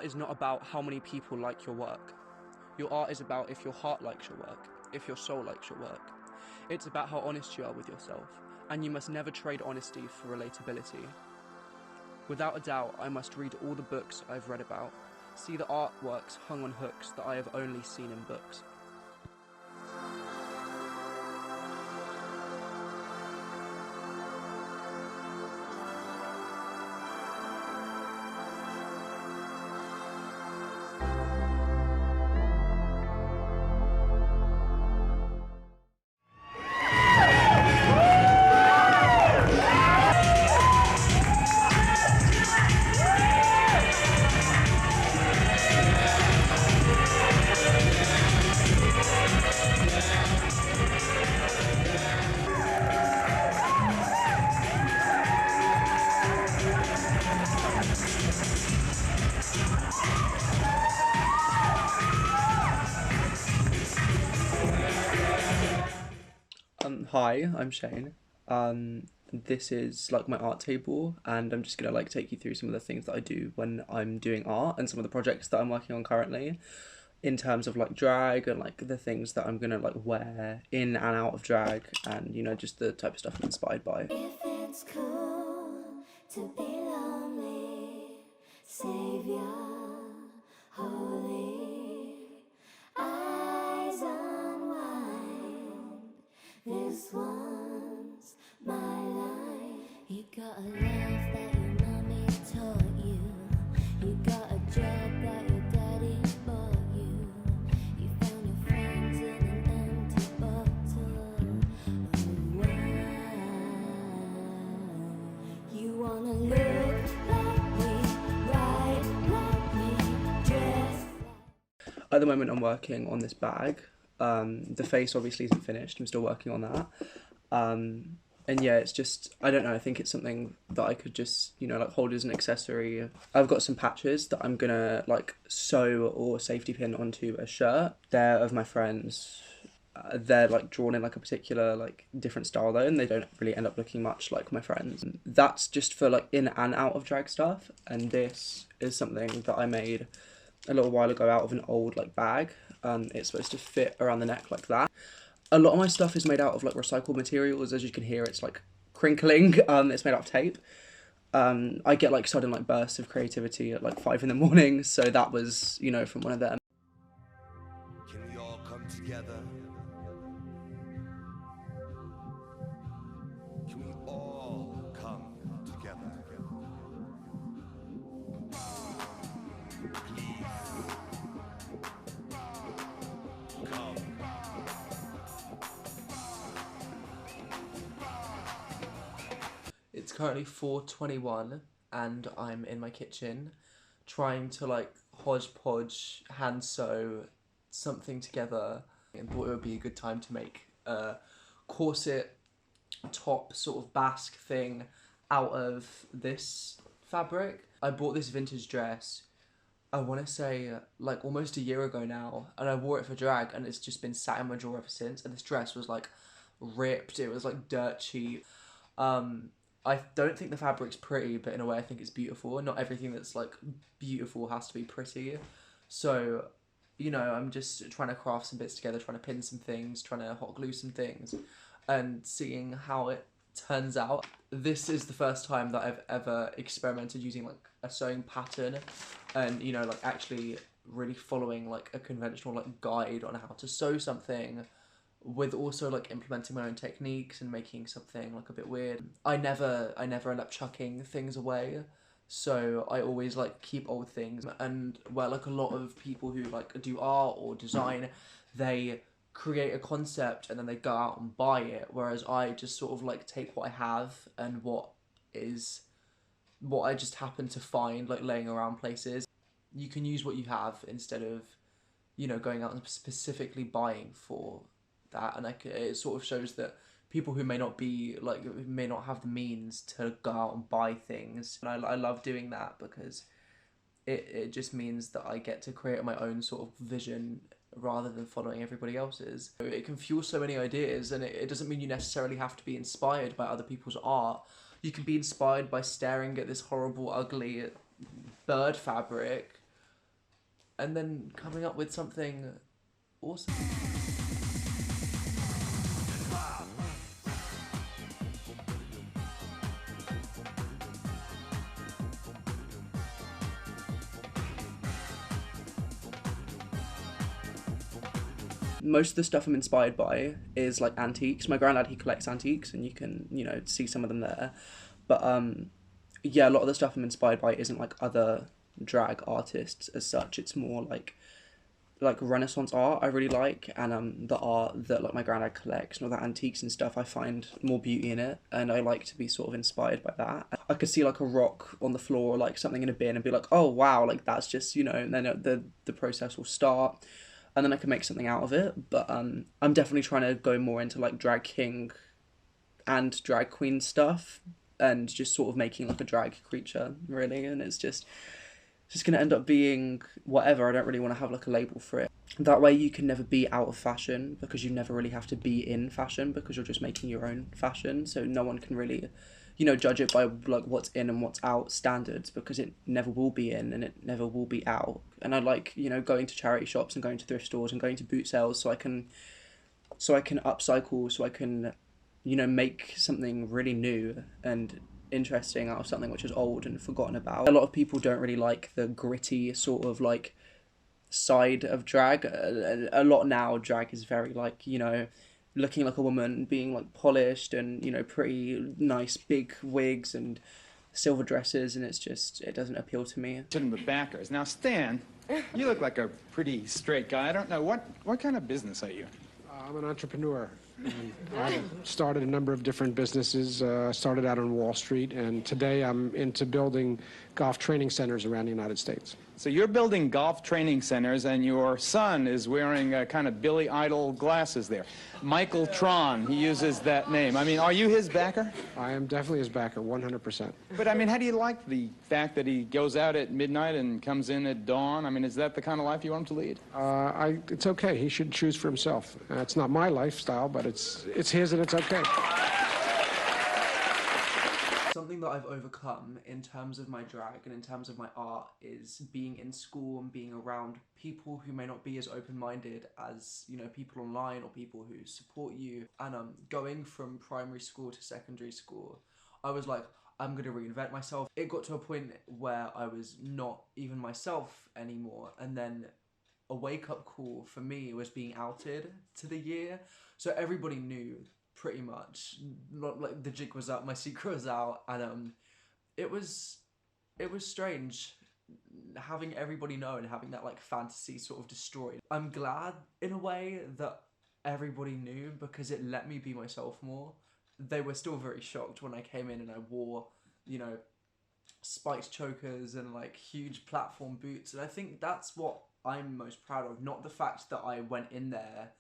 art is not about how many people like your work. Your art is about if your heart likes your work, if your soul likes your work. It's about how honest you are with yourself, and you must never trade honesty for relatability. Without a doubt, I must read all the books I've read about, see the artworks hung on hooks that I have only seen in books. Hi, I'm Shane. This is like my art table, and I'm just gonna like take you through some of the things that I do when I'm doing art and some of the projects that I'm working on currently in terms of like drag and like the things that I'm gonna like wear in and out of drag, and just the type of stuff I'm inspired by. If it's cool to be lonely, Savior, holy, eyes unwind. This one's my life. You got a love that your mommy taught you. You got a job that your daddy bought you. You found your friends in an empty bottle of wine. You wanna look like me, ride like me, dress like... At the moment, I'm working on this bag. The face obviously isn't finished. I'm still working on that. And yeah, it's just, I don't know, I think it's something that I could just, like hold as an accessory. I've got some patches that I'm gonna like sew or safety pin onto a shirt. They're of my friends. They're like drawn in like a particular like different style though, and they don't really end up looking much like my friends. That's just for like in and out of drag stuff. And this is something that I made a little while ago out of an old like bag. It's supposed to fit around the neck like that. A lot of my stuff is made out of like recycled materials. As you can hear, it's like crinkling. It's made out of tape. I get like sudden like bursts of creativity at like 5 a.m, so that was from one of them. Can we all come together? Can we all come together? Please. Come. It's currently 4:21 and I'm in my kitchen trying to like hodgepodge hand sew something together, and thought it would be a good time to make a corset top sort of basque thing out of this fabric. I bought this vintage dress, I want to say like almost a year ago now, and I wore it for drag and it's just been sat in my drawer ever since. And this dress was like ripped, it was like dirt cheap. I don't think the fabric's pretty, but in a way I think it's beautiful. Not everything that's like beautiful has to be pretty. So, I'm just trying to craft some bits together, trying to pin some things, trying to hot glue some things, and seeing how it turns out. This is the first time that I've ever experimented using like a sewing pattern and, like actually really following like a conventional like guide on how to sew something, with also like implementing my own techniques and making something like a bit weird. I never end up chucking things away, so I always like keep old things. And where like a lot of people who like do art or design, they create a concept and then they go out and buy it, whereas I just sort of like take what I have and what I just happen to find like laying around places. You can use what you have instead of going out and specifically buying for that. And it sort of shows that people who may not be like, who may not have the means to go out and buy things, and I love doing that because it just means that I get to create my own sort of vision rather than following everybody else's. It can fuel so many ideas, and it doesn't mean you necessarily have to be inspired by other people's art. You can be inspired by staring at this horrible, ugly bird fabric and then coming up with something awesome. Most of the stuff I'm inspired by is like antiques. My granddad, he collects antiques, and you can, you know, see some of them there. But yeah, a lot of the stuff I'm inspired by isn't like other drag artists as such. It's more like Renaissance art I really like, and the art that like my granddad collects and all that antiques and stuff. I find more beauty in it, and I like to be sort of inspired by that. I could see like a rock on the floor, like something in a bin, and be like, oh wow, like that's just, you know, and then the process will start. And then I can make something out of it. But I'm definitely trying to go more into like drag king and drag queen stuff, and just sort of making like a drag creature, really. And it's just going to end up being whatever. I don't really want to have like a label for it. That way you can never be out of fashion, because you never really have to be in fashion, because you're just making your own fashion. So no one can really, you know, judge it by like what's in and what's out standards, because it never will be in and it never will be out. And I like, you know, going to charity shops and going to thrift stores and going to boot sales, so I can upcycle, so I can, you know, make something really new and interesting out of something which is old and forgotten about. A lot of people don't really like the gritty sort of like side of drag. A lot now, drag is very like, you know, looking like a woman, being like polished and, you know, pretty nice big wigs and silver dresses, and it's just, it doesn't appeal to me. With backers. Now, Stan, you look like a pretty straight guy. I don't know, what kind of business are you? I'm an entrepreneur. And I started a number of different businesses. Started out on Wall Street, and today I'm into building golf training centers around the United States. So you're building golf training centers, and your son is wearing kind of Billy Idol glasses there. Michael Tron, he uses that name. I mean, are you his backer? I am definitely his backer, 100%. But, I mean, how do you like the fact that he goes out at midnight and comes in at dawn? I mean, is that the kind of life you want him to lead? It's okay. He should choose for himself. It's not my lifestyle, but it's his, and it's okay. Something that I've overcome in terms of my drag and in terms of my art is being in school and being around people who may not be as open-minded as, you know, people online or people who support you. And going from primary school to secondary school, I was like, I'm going to reinvent myself. It got to a point where I was not even myself anymore. And then a wake-up call for me was being outed to the year. So everybody knew pretty much, not like the jig was up, my secret was out, and it was strange having everybody know and having that like fantasy sort of destroyed. I'm glad in a way that everybody knew, because it let me be myself more. They were still very shocked when I came in and I wore, you know, spiked chokers and like huge platform boots, and I think that's what I'm most proud of. Not the fact that I went in there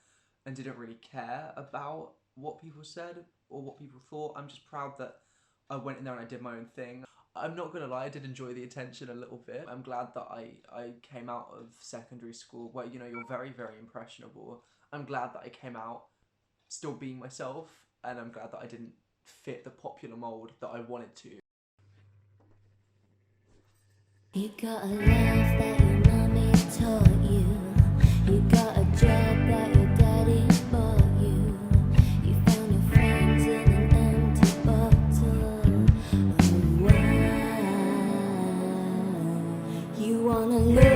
and didn't really care about what people said or what people thought. I'm just proud that I went in there and I did my own thing. I'm not gonna lie, I did enjoy the attention a little bit. I'm glad that I came out of secondary school where, you know, you're very, very impressionable. I'm glad that I came out still being myself, and I'm glad that I didn't fit the popular mold that I wanted to. You got a love that your mommy taught you. You got a job that your daddy bought you. You found your friends in an empty bottle of wine. You wanna live